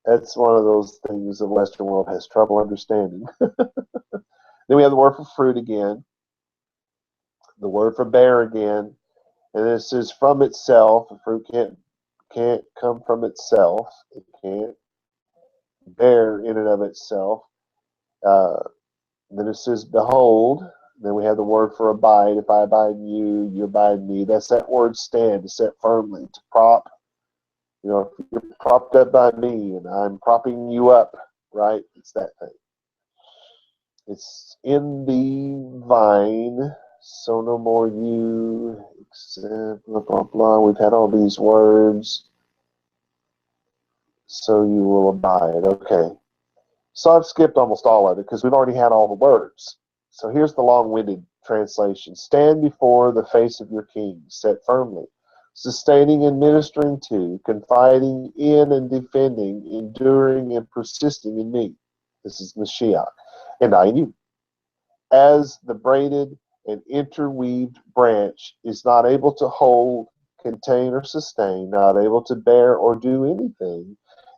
that's one of those things the Western world has trouble understanding. Then we have the word for fruit again, the word for bear again, and this is from itself. A fruit can't come from itself. It can't bear in and of itself. Uh, then it says behold. Then we have the word for abide. If I abide in you, you abide in me. That's that word stand, to set firmly, to prop. You know, if you're propped up by me and I'm propping you up, right? It's that thing. It's in the vine, so no more you, except blah, blah, blah. We've had all these words. So you will abide. Okay. So I've skipped almost all of it because we've already had all the words. So here's the long-winded translation. Stand before the face of your king, set firmly, sustaining and ministering to, confiding in and defending, enduring and persisting in me. This is Mashiach. And I in you. As the braided and interweaved branch is not able to hold, contain, or sustain, not able to bear or do anything,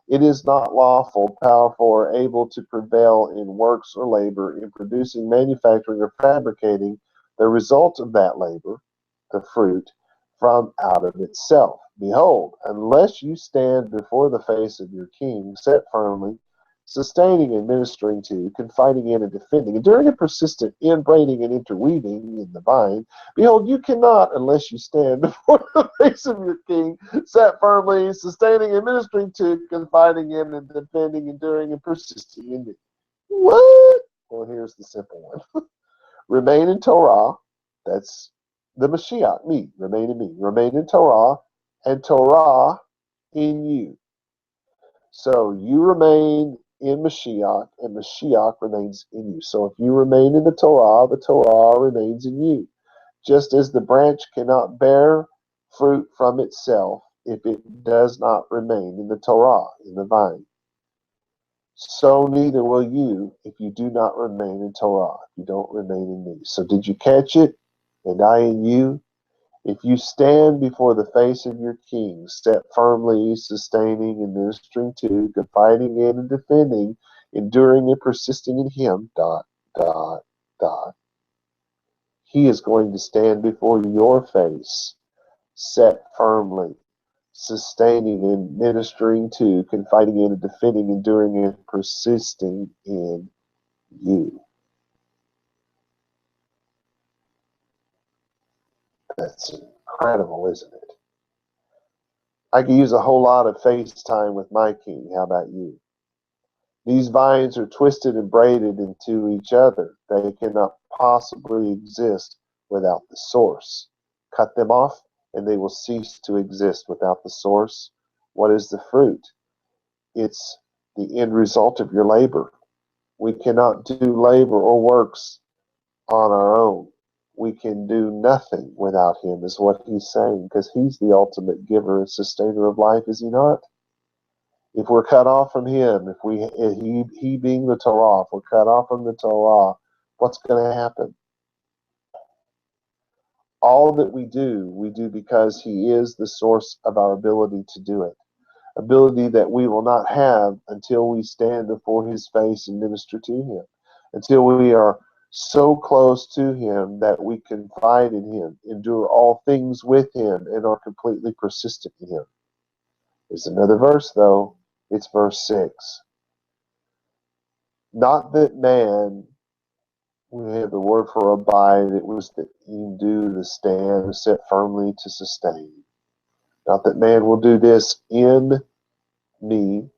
it is not lawful, powerful, or able to prevail in works or labor, in producing, manufacturing, or fabricating the result of that labor, the fruit, from out of itself. Behold, unless you stand before the face of your king, set firmly, sustaining and ministering to, confiding in and defending, enduring and persistent, inbraiding and interweaving in the vine. Behold, you cannot unless you stand before the face of your king, set firmly, sustaining and ministering to, confiding in and defending, enduring and persisting in me. What? Well, here's the simple one. Remain in Torah. That's the Mashiach, me. Remain in me. Remain in Torah, and Torah in you. So you remain in Mashiach, and Mashiach remains in you. So if you remain in the Torah remains in you. Just as the branch cannot bear fruit from itself if it does not remain in the Torah, in the vine, so neither will you if you do not remain in Torah, if you don't remain in me. So did you catch it? And I in you? If you stand before the face of your king, set firmly, sustaining and ministering to, confiding in and defending, enduring and persisting in him, dot, dot, dot. He is going to stand before your face, set firmly, sustaining and ministering to, confiding in and defending, enduring and persisting in you. That's incredible, isn't it? I could use a whole lot of FaceTime with my king. How about you? These vines are twisted and braided into each other. They cannot possibly exist without the source. Cut them off, and they will cease to exist without the source. What is the fruit? It's the end result of your labor. We cannot do labor or works on our own. We can do nothing without him, is what he's saying, because he's the ultimate giver and sustainer of life, is he not? If we're cut off from him, if he being the Torah, if we're cut off from the Torah, what's going to happen? All that we do because he is the source of our ability to do it. Ability that we will not have until we stand before his face and minister to him. Until we are so close to him that we confide in him, endure all things with him, and are completely persistent in him. There's another verse, though. It's verse 6. Not that man, we have the word for abide, it was the do, the stand, set firmly to sustain. Not that man will do this in me.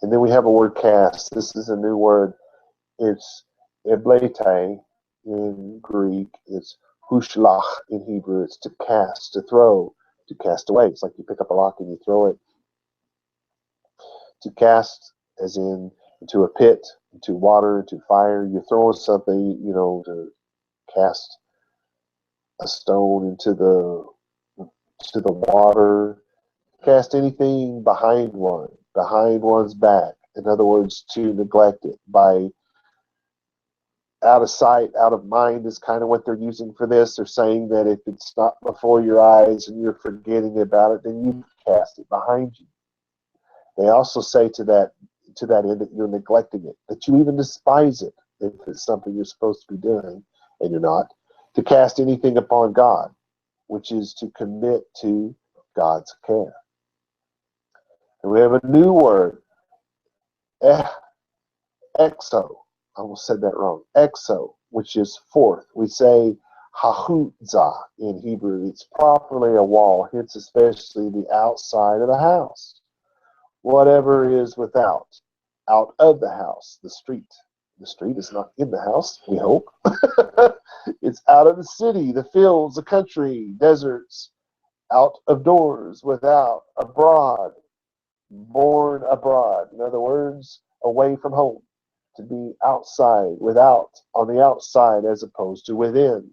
And then we have a word cast. This is a new word. It's Eblete in Greek, it's hushlach in Hebrew. It's to cast, to throw, to cast away. It's like you pick up a rock and you throw it. To cast, as in into a pit, into water, into fire. You're throwing something, to cast a stone into the water. Cast anything behind one's back. In other words, to neglect it. By out of sight, out of mind is kind of what they're using for this. They're saying that if it's not before your eyes and you're forgetting about it, then you cast it behind you. They also say to that end that you're neglecting it, that you even despise it if it's something you're supposed to be doing and you're not. To cast anything upon God, which is to commit to God's care. And we have a new word, exo. I almost said that wrong. Exo, which is forth. We say hahutza in Hebrew. It's properly a wall, hence especially the outside of the house. Whatever is without, out of the house, the street. The street is not in the house, we hope. It's out of the city, the fields, the country, deserts, out of doors, without, abroad, born abroad. In other words, away from home. To be outside, without, on the outside as opposed to within.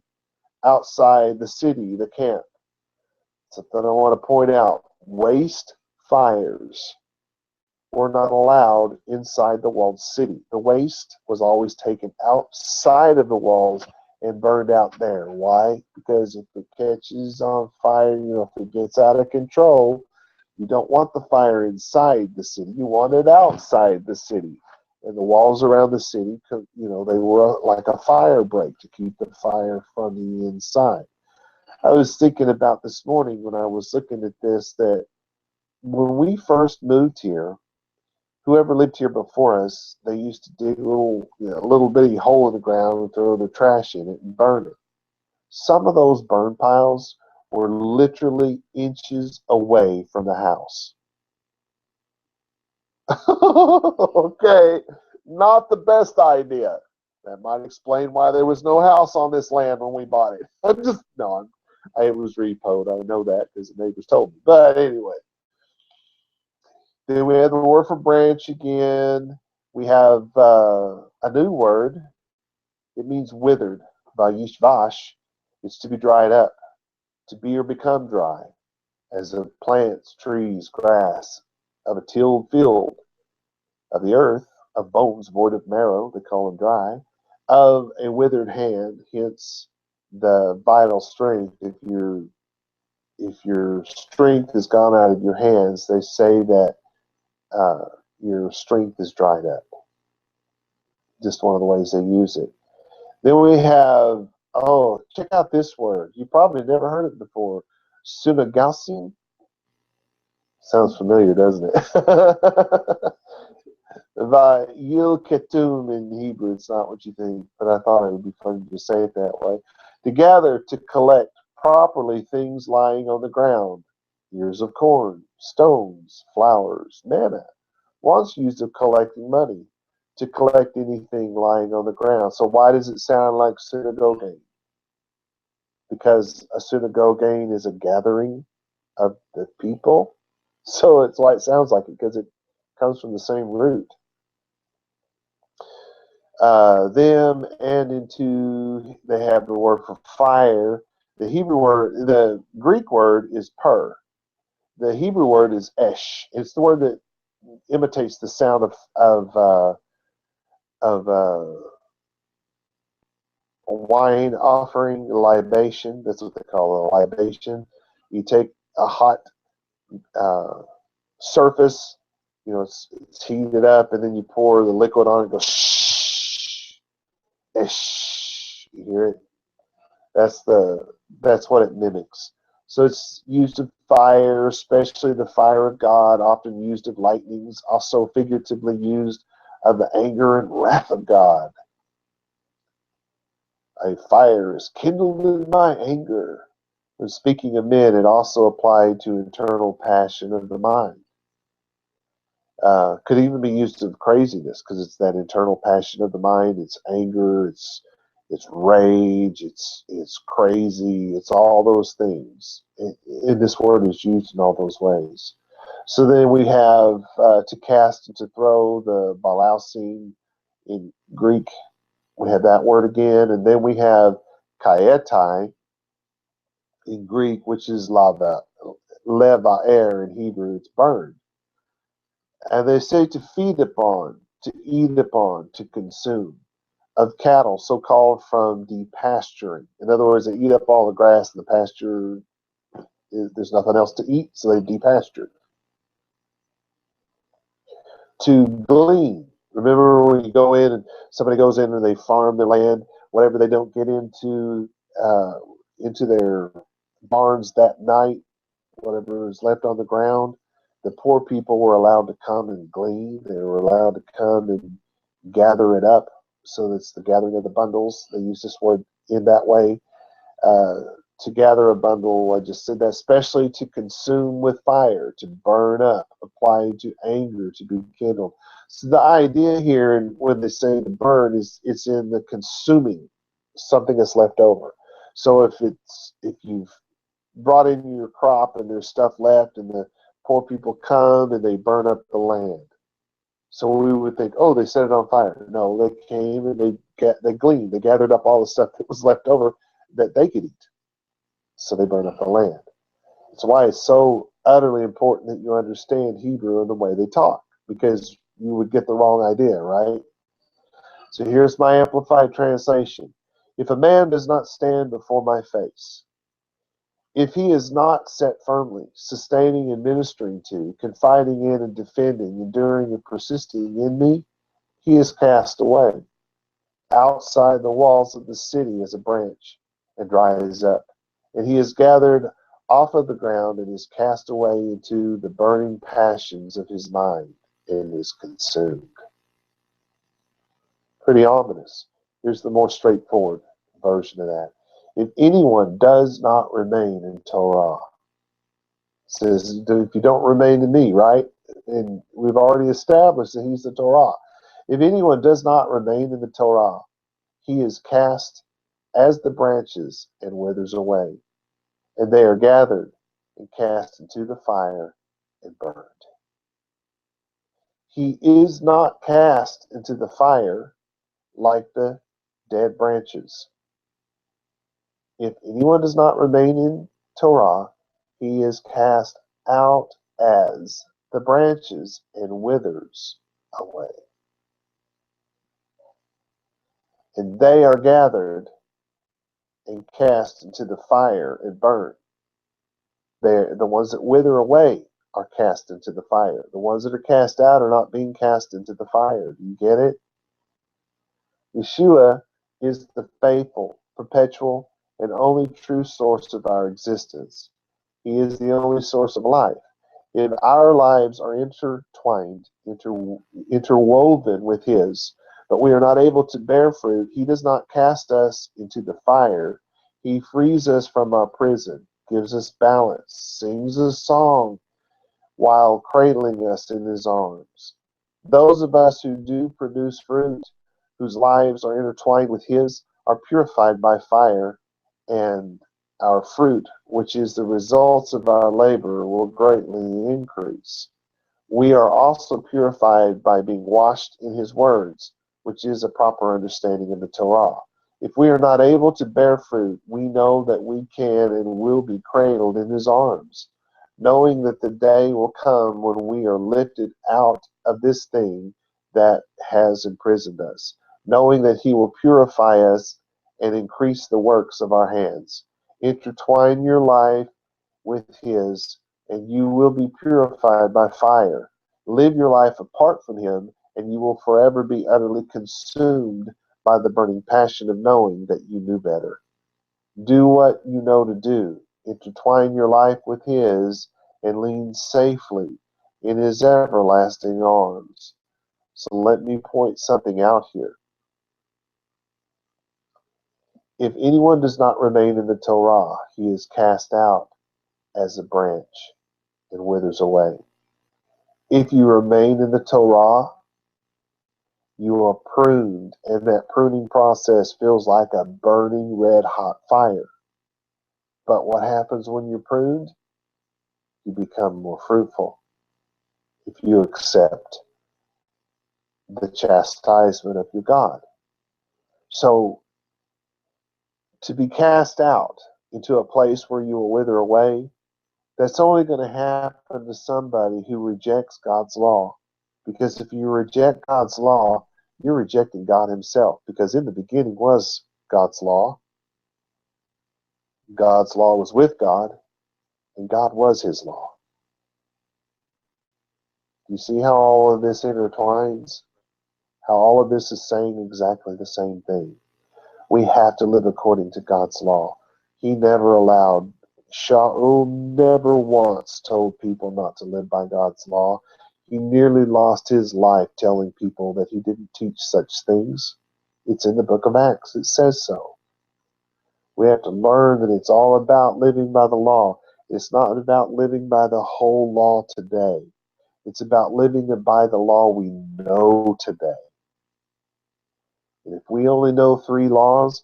Outside the city, the camp. Something I want to point out. Waste fires were not allowed inside the walled city. The waste was always taken outside of the walls and burned out there. Why? Because if it catches on fire, if it gets out of control, you don't want the fire inside the city. You want it outside the city. And the walls around the city, they were like a fire break to keep the fire from the inside. I was thinking about this morning when I was looking at this, that when we first moved here, whoever lived here before us, they used to dig a little bitty hole in the ground and throw the trash in it and burn it. Some of those burn piles were literally inches away from the house. Okay, not the best idea. That might explain why there was no house on this land when we bought it. It was repoed. I know that because the neighbors told me. But anyway, then we have the word for branch again. We have a new word. It means withered. Vayishvash. It's to be dried up, to be or become dry, as of plants, trees, grass, of a tilled field, of the earth, of bones void of marrow, they call them dry, of a withered hand, hence the vital strength. If your strength has gone out of your hands, they say that your strength is dried up. Just one of the ways they use it. Then we have, check out this word. You probably never heard it before. Sunagasim. Sounds familiar, doesn't it? Yil ketum in Hebrew, it's not what you think, but I thought it would be funny to say it that way. To gather, to collect properly things lying on the ground, ears of corn, stones, flowers, manna. Once used of collecting money, to collect anything lying on the ground. So why does it sound like synagogue? Because a synagogue is a gathering of the people. So it's why it sounds like it, because it comes from the same root. Them and into, they have the word for fire. The Greek word is per. The Hebrew word is esh. It's the word that imitates the sound of wine offering, libation. That's what they call a libation. You take a hot surface, it's heated up, and then you pour the liquid on it. It goes shh, shh. You hear it? That's what it mimics. So it's used of fire, especially the fire of God, often used of lightnings, also figuratively used of the anger and wrath of God. A fire is kindled in my anger. When speaking of men, it also applied to internal passion of the mind. Could even be used of craziness because it's that internal passion of the mind. It's anger. It's rage. It's crazy. It's all those things. And this word is used in all those ways. So then we have to cast and to throw, the balausin in Greek. We have that word again, and then we have kaetai in Greek, which is lava, levaer in Hebrew. It's burned. And they say to feed upon, to eat upon, to consume, of cattle, so called from depasturing. In other words, they eat up all the grass in the pasture. There's nothing else to eat, so they depasture. To glean. Remember when you go in and somebody goes in and they farm their land, whatever they don't get into their barns that night, whatever is left on the ground, the poor people were allowed to come and glean. They were allowed to come and gather it up. So that's the gathering of the bundles. They use this word in that way. Uh, to gather a bundle, I just said that, especially to consume with fire, to burn up, applied to anger, to be kindled. So the idea here, and when they say to burn, is it's in the consuming something that's left over. So if you've brought in your crop and there's stuff left, and the poor people come and they burn up the land. So we would think, oh, they set it on fire. No, they came and they gleaned. They gathered up all the stuff that was left over that they could eat. So they burn up the land. That's why it's so utterly important that you understand Hebrew and the way they talk, because you would get the wrong idea, right? So here's my amplified translation. If a man does not stand before my face, if he is not set firmly, sustaining and ministering to, confiding in and defending, enduring and persisting in me, he is cast away outside the walls of the city as a branch and dries up. And he is gathered off of the ground and is cast away into the burning passions of his mind and is consumed. Pretty ominous. Here's the more straightforward version of that. If anyone does not remain in Torah, says, if you don't remain in me, right? And we've already established that he's the Torah. If anyone does not remain in the Torah, he is cast as the branches and withers away, and they are gathered and cast into the fire and burned. He is not cast into the fire like the dead branches. If anyone does not remain in Torah, he is cast out as the branches and withers away. And they are gathered and cast into the fire and burned. The ones that wither away are cast into the fire. The ones that are cast out are not being cast into the fire. Do you get it? Yeshua is the faithful, perpetual, and only true source of our existence. He is the only source of life. If our lives are intertwined, interwoven with His, but we are not able to bear fruit, He does not cast us into the fire. He frees us from our prison, gives us balance, sings a song while cradling us in His arms. Those of us who do produce fruit, whose lives are intertwined with His, are purified by fire, and our fruit, which is the results of our labor, will greatly increase. We are also purified by being washed in His words, which is a proper understanding of the Torah. If we are not able to bear fruit, we know that we can and will be cradled in His arms, knowing that the day will come when we are lifted out of this thing that has imprisoned us, knowing that He will purify us and increase the works of our hands. Intertwine your life with His, and you will be purified by fire. Live your life apart from Him, and you will forever be utterly consumed by the burning passion of knowing that you knew better. Do what you know to do. Intertwine your life with His, and lean safely in His everlasting arms. So let me point something out here. If anyone does not remain in the Torah, he is cast out as a branch and withers away. If you remain in the Torah, you are pruned, and that pruning process feels like a burning red hot fire. But what happens when you're pruned? You become more fruitful if you accept the chastisement of your God. So, to be cast out into a place where you will wither away, that's only going to happen to somebody who rejects God's law. Because if you reject God's law, you're rejecting God himself. Because in the beginning was God's law. God's law was with God, and God was his law. You see how all of this intertwines? How all of this is saying exactly the same thing. We have to live according to God's law. He never allowed, Shaul never once told people not to live by God's law. He nearly lost his life telling people that he didn't teach such things. It's in the book of Acts. It says so. We have to learn that it's all about living by the law. It's not about living by the whole law today. It's about living by the law we know today. And if we only know 3 laws,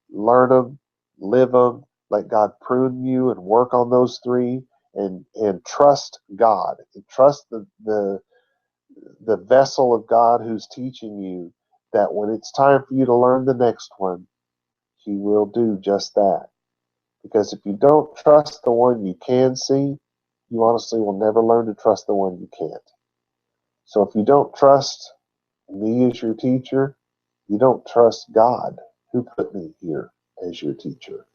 learn them, live them, let God prune you and work on those 3, and trust God. And trust the vessel of God who's teaching you, that when it's time for you to learn the next one, he will do just that. Because if you don't trust the one you can see, you honestly will never learn to trust the one you can't. So if you don't trust me as your teacher, you don't trust God who put me here as your teacher.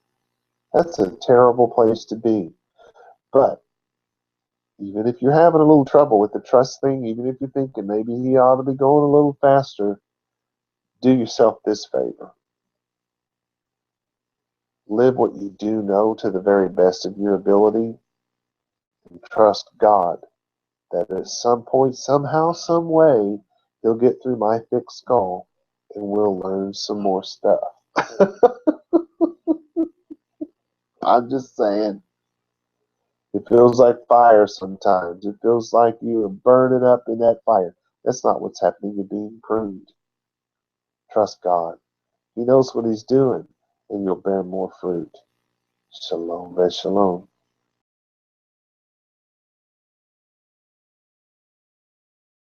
That's a terrible place to be. But even if you're having a little trouble with the trust thing, even if you're thinking maybe he ought to be going a little faster, do yourself this favor. Live what you do know to the very best of your ability, and trust God that at some point, somehow, some way, he'll get through my thick skull and we'll learn some more stuff. I'm just saying. It feels like fire sometimes. It feels like you are burning up in that fire. That's not what's happening. You're being pruned. Trust God. He knows what he's doing, and you'll bear more fruit. Shalom, ve shalom.